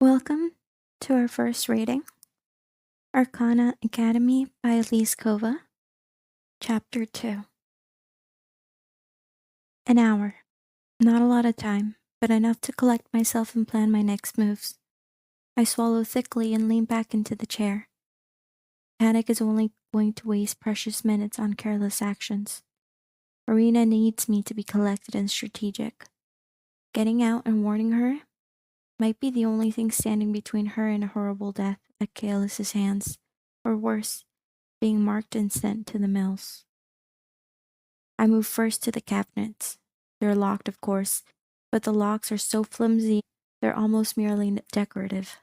Welcome to our first reading, Arcana Academy by Elise Kova, Chapter 2. An hour. Not a lot of time, but enough to collect myself and plan my next moves. I swallow thickly and lean back into the chair. Panic is only going to waste precious minutes on careless actions. Arena needs me to be collected and strategic. Getting out and warning her might be the only thing standing between her and a horrible death at Kaelis's hands, or worse, being marked and sent to the mills. I move first to the cabinets. They're locked, of course, but the locks are so flimsy they're almost merely decorative.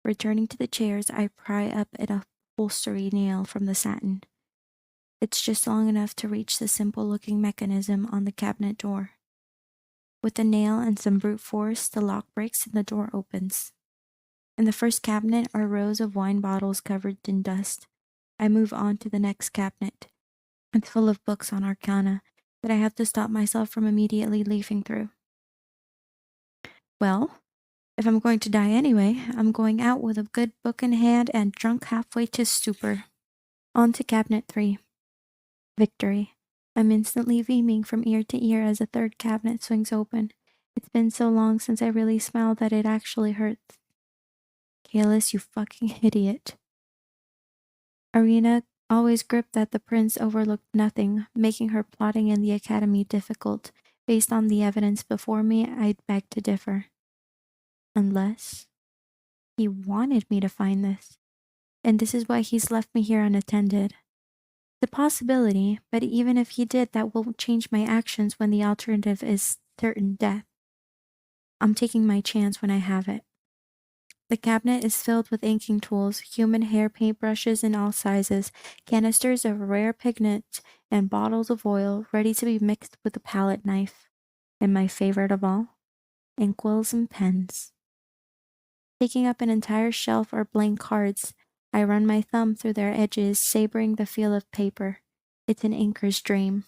Returning to the chairs, I pry up an upholstery nail from the satin. It's just long enough to reach the simple-looking mechanism on the cabinet door. With the nail and some brute force, the lock breaks and the door opens. In the first cabinet are rows of wine bottles covered in dust. I move on to the next cabinet. It's full of books on Arcana that I have to stop myself from immediately leafing through. Well, if I'm going to die anyway, I'm going out with a good book in hand and drunk halfway to stupor. On to Cabinet 3. Victory. I'm instantly beaming from ear to ear as a third cabinet swings open. It's been so long since I really smiled that it actually hurts. Kaelis, you fucking idiot. Arena always gripped that the prince overlooked nothing, making her plotting in the academy difficult. Based on the evidence before me, I'd beg to differ. Unless he wanted me to find this, and this is why he's left me here unattended. The possibility, but even if he did, that won't change my actions when the alternative is certain death. I'm taking my chance when I have it. The cabinet is filled with inking tools, human hair paintbrushes in all sizes, canisters of rare pigment, and bottles of oil ready to be mixed with a palette knife. And my favorite of all, inkwells and pens. Taking up an entire shelf are blank cards. I run my thumb through their edges, savoring the feel of paper. It's an inker's dream.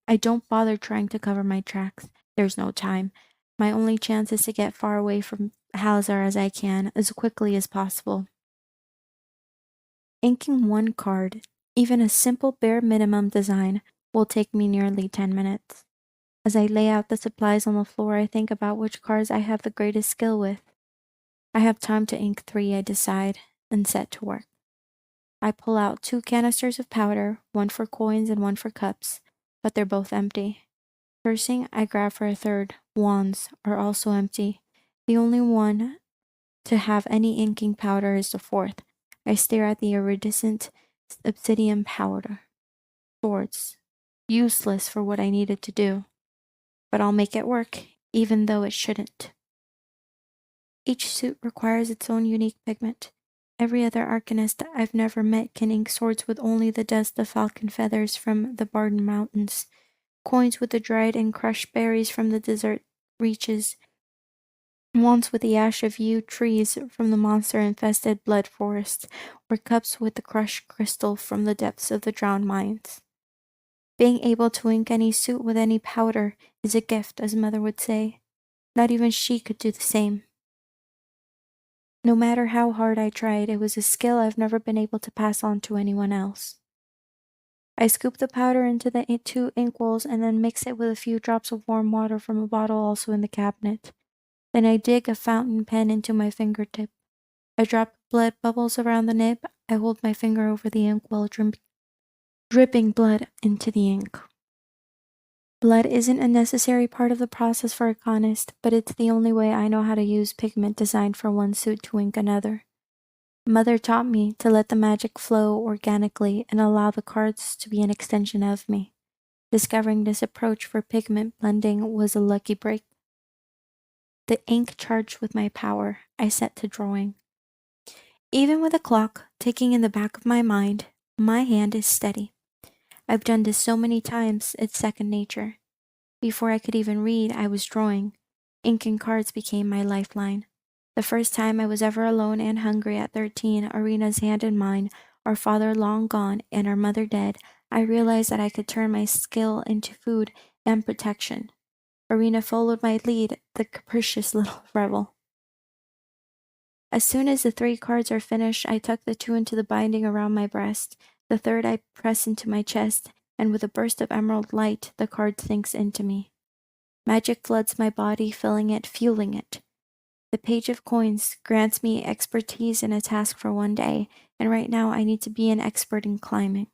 I don't bother trying to cover my tracks. There's no time. My only chance is to get far away from Halzar as I can, as quickly as possible. Inking one card, even a simple bare minimum design, will take me nearly 10 minutes. As I lay out the supplies on the floor, I think about which cards I have the greatest skill with. I have time to ink 3, I decide, and set to work. I pull out 2 canisters of powder, one for coins and one for cups, but they're both empty. Cursing, I grab for a third. Wands are also empty. The only one to have any inking powder is the fourth. I stare at the iridescent obsidian powder. Swords. Useless for what I needed to do. But I'll make it work, even though it shouldn't. Each suit requires its own unique pigment. Every other arcanist I've never met can ink swords with only the dust of falcon feathers from the Barden Mountains, coins with the dried and crushed berries from the desert reaches, wands with the ash of yew trees from the monster-infested blood forest, or cups with the crushed crystal from the depths of the drowned mines. Being able to ink any suit with any powder is a gift, as Mother would say. Not even she could do the same. No matter how hard I tried, it was a skill I've never been able to pass on to anyone else. I scoop the powder into the 2 inkwells and then mix it with a few drops of warm water from a bottle also in the cabinet. Then I dig a fountain pen into my fingertip. I drop blood bubbles around the nib. I hold my finger over the inkwell, dripping blood into the ink. Blood isn't a necessary part of the process for a arcanist, but it's the only way I know how to use pigment designed for one suit to ink another. Mother taught me to let the magic flow organically and allow the cards to be an extension of me. Discovering this approach for pigment blending was a lucky break. The ink charged with my power, I set to drawing. Even with a clock ticking in the back of my mind, my hand is steady. I've done this so many times, it's second nature. Before I could even read, I was drawing. Inking cards became my lifeline. The first time I was ever alone and hungry at 13, Arena's hand in mine, our father long gone and our mother dead, I realized that I could turn my skill into food and protection. Arena followed my lead, the capricious little rebel. As soon as the 3 cards are finished, I tuck the 2 into the binding around my breast. The 3rd I press into my chest, and with a burst of emerald light, the card sinks into me. Magic floods my body, filling it, fueling it. The Page of Coins grants me expertise in a task for one day, and right now I need to be an expert in climbing.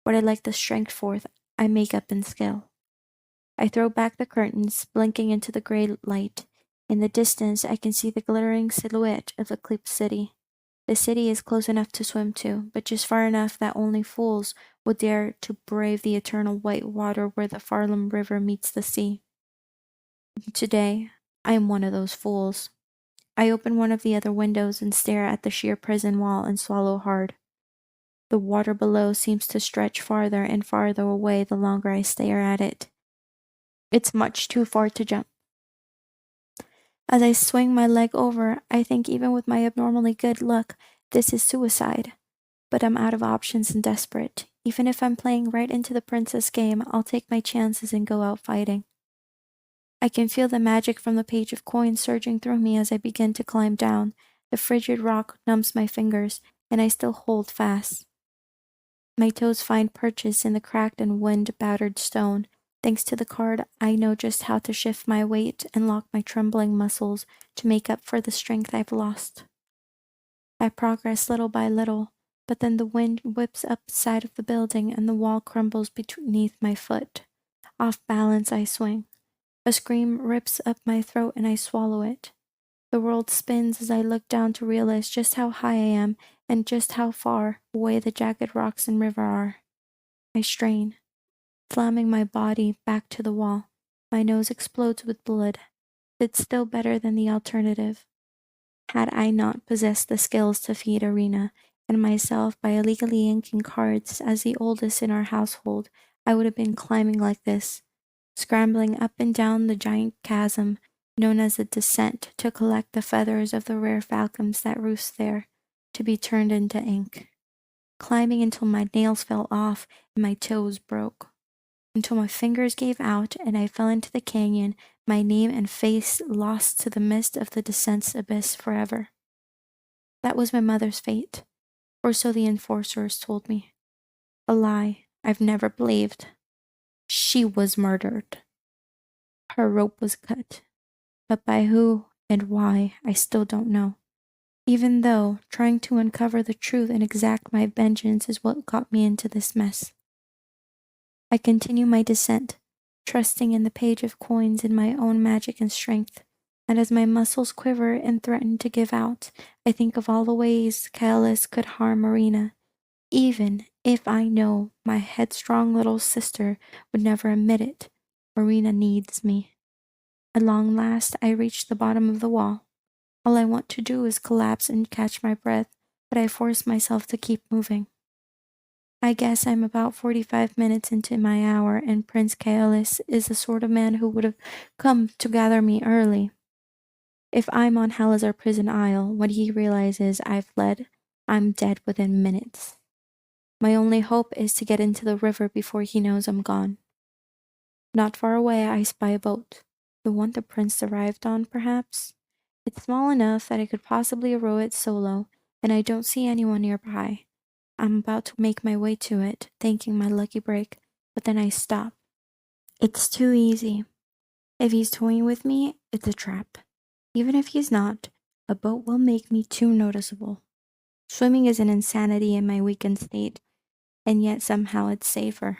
What I lack the strength for, I make up in skill. I throw back the curtains, blinking into the gray light. In the distance, I can see the glittering silhouette of Eclipse City. The city is close enough to swim to, but just far enough that only fools would dare to brave the eternal white water where the Farlam River meets the sea. Today, I am one of those fools. I open one of the other windows and stare at the sheer prison wall and swallow hard. The water below seems to stretch farther and farther away the longer I stare at it. It's much too far to jump. As I swing my leg over, I think even with my abnormally good luck, this is suicide. But I'm out of options and desperate. Even if I'm playing right into the princess game, I'll take my chances and go out fighting. I can feel the magic from the Page of Coins surging through me as I begin to climb down. The frigid rock numbs my fingers, and I still hold fast. My toes find purchase in the cracked and wind-battered stone. Thanks to the card, I know just how to shift my weight and lock my trembling muscles to make up for the strength I've lost. I progress little by little, but then the wind whips up the side of the building and the wall crumbles beneath my foot. Off balance, I swing. A scream rips up my throat and I swallow it. The world spins as I look down to realize just how high I am and just how far away the jagged rocks and river are. I strain, slamming my body back to the wall. My nose explodes with blood. It's still better than the alternative. Had I not possessed the skills to feed Arena and myself by illegally inking cards as the oldest in our household, I would have been climbing like this, scrambling up and down the giant chasm known as a descent to collect the feathers of the rare falcons that roost there, to be turned into ink. Climbing until my nails fell off and my toes broke. Until my fingers gave out and I fell into the canyon, my name and face lost to the mist of the descent's abyss forever. That was my mother's fate, or so the enforcers told me. A lie I've never believed. She was murdered. Her rope was cut, but by who and why I still don't know. Even though trying to uncover the truth and exact my vengeance is what got me into this mess. I continue my descent, trusting in the Page of Coins and my own magic and strength. And as my muscles quiver and threaten to give out, I think of all the ways Kaelis could harm Marina, even if I know my headstrong little sister would never admit it. Marina needs me. At long last, I reach the bottom of the wall. All I want to do is collapse and catch my breath, but I force myself to keep moving. I guess I'm about 45 minutes into my hour, and Prince Kaelis is the sort of man who would have come to gather me early. If I'm on Halazar Prison Isle, when he realizes I've fled, I'm dead within minutes. My only hope is to get into the river before he knows I'm gone. Not far away, I spy a boat. The one the prince arrived on, perhaps? It's small enough that I could possibly row it solo, and I don't see anyone nearby. I'm about to make my way to it, thanking my lucky break, but then I stop. It's too easy. If he's toying with me, it's a trap. Even if he's not, a boat will make me too noticeable. Swimming is an insanity in my weakened state, and yet somehow it's safer.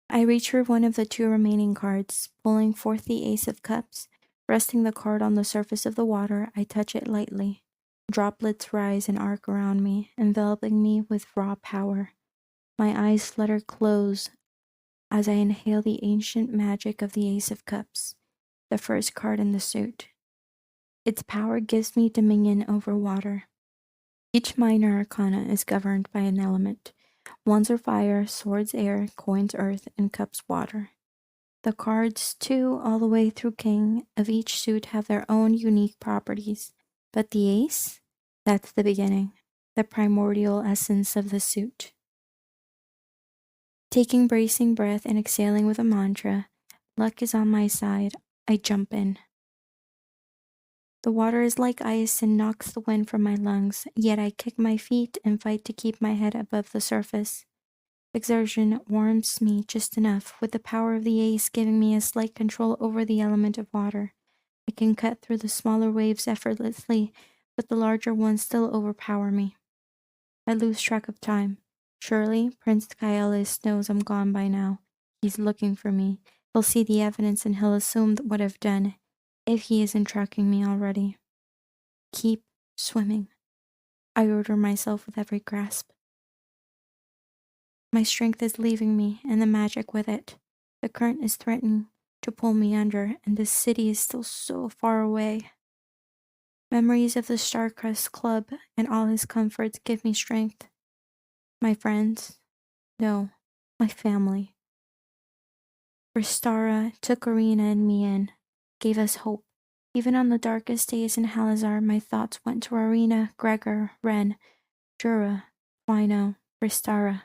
I reach for one of the 2 remaining cards, pulling forth the Ace of Cups. Resting the card on the surface of the water, I touch it lightly. Droplets rise and arc around me, enveloping me with raw power. My eyes flutter close as I inhale the ancient magic of the Ace of Cups, the first card in the suit. Its power gives me dominion over water. Each minor arcana is governed by an element. Wands are fire, swords air, coins earth, and cups water. The cards, too, all the way through King, of each suit have their own unique properties. But the ace? That's the beginning, the primordial essence of the suit. Taking bracing breath and exhaling with a mantra, luck is on my side. I jump in. The water is like ice and knocks the wind from my lungs, yet I kick my feet and fight to keep my head above the surface. Exertion warms me just enough, with the power of the ace giving me a slight control over the element of water. I can cut through the smaller waves effortlessly, but the larger ones still overpower me. I lose track of time. Surely, Prince Kaialis knows I'm gone by now. He's looking for me. He'll see the evidence and he'll assume what I've done, if he isn't tracking me already. Keep swimming, I order myself with every grasp. My strength is leaving me, and the magic with it. The current is threatening to pull me under, and the city is still so far away. Memories of the Starcrest Club and all his comforts give me strength. My friends? No, my family. Ristara took Arena and me in, gave us hope. Even on the darkest days in Halazar, my thoughts went to Arena, Gregor, Ren, Jura, Twino, Ristara.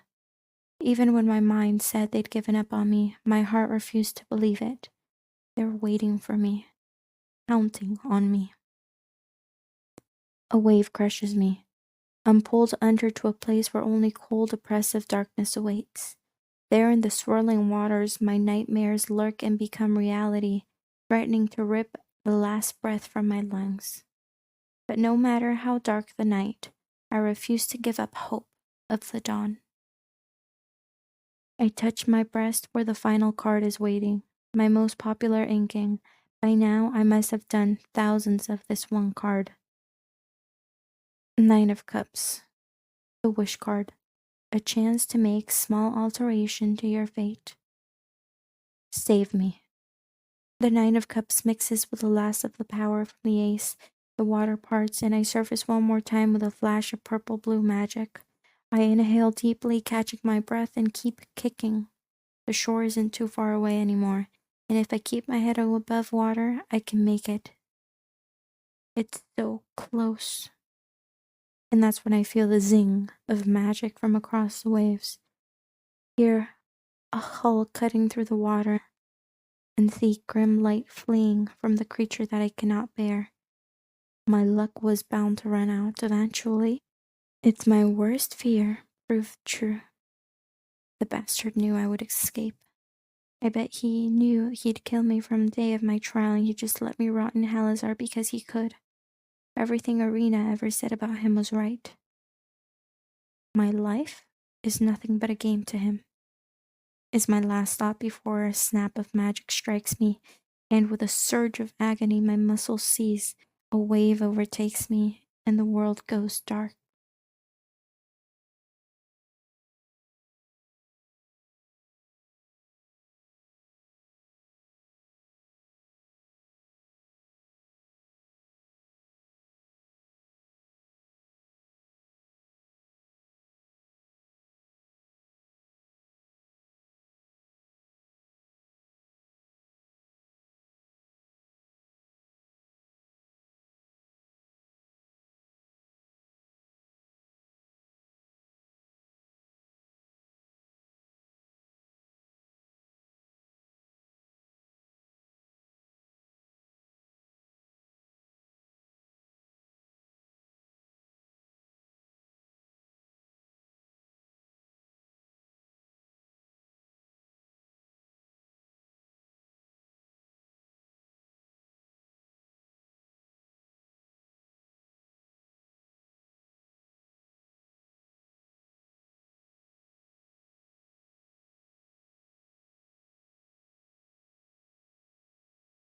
Even when my mind said they'd given up on me, my heart refused to believe it. They were waiting for me, counting on me. A wave crushes me. I'm pulled under to a place where only cold, oppressive darkness awaits. There in the swirling waters, my nightmares lurk and become reality, threatening to rip the last breath from my lungs. But no matter how dark the night, I refuse to give up hope of the dawn. I touch my breast where the final card is waiting, my most popular inking. By now, I must have done thousands of this one card. Nine of Cups, the wish card, a chance to make small alteration to your fate. Save me. The Nine of Cups mixes with the last of the power from the ace. The water parts, and I surface one more time with a flash of purple-blue magic. I inhale deeply, catching my breath, and keep kicking. The shore isn't too far away anymore, and if I keep my head above water, I can make it. It's so close. And that's when I feel the zing of magic from across the waves. Hear a hull cutting through the water, and see grim light fleeing from the creature that I cannot bear. My luck was bound to run out eventually. It's my worst fear proved true. The bastard knew I would escape. I bet he knew he'd kill me from the day of my trial, and he just let me rot in Halazar because he could. Everything Arena ever said about him was right. My life is nothing but a game to him, is my last thought before a snap of magic strikes me, and with a surge of agony my muscles seize, a wave overtakes me, and the world goes dark.